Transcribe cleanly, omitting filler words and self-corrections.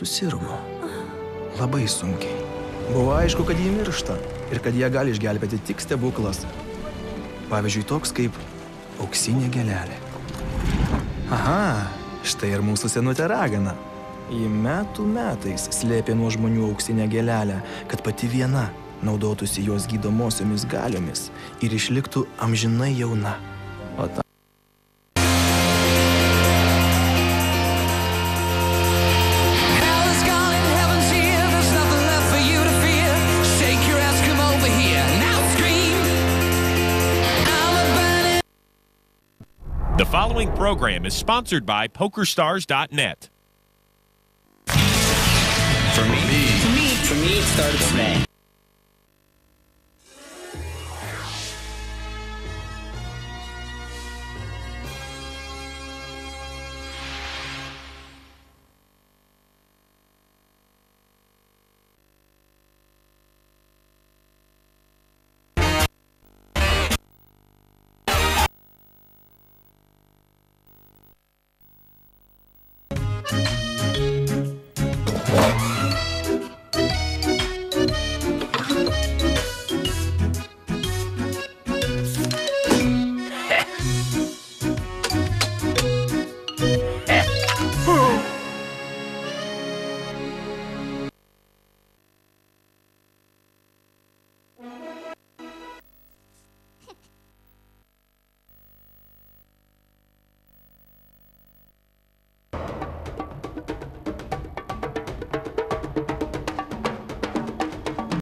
susirgo. Labai sunkiai. Buvo aišku, kad jį miršta ir kad ją gali išgelbėti tik stebuklas. Pavyzdžiui, toks kaip auksinė gėlelė. Aha, štai ir mūsų senutė ragana. Ji metų metais slėpė nuo žmonių auksinę gėlelę, kad pati viena naudotųsi jos gydomosiomis galiomis ir išliktų amžinai jauna. O ta... The following program is sponsored by PokerStars.net. For me, it started small.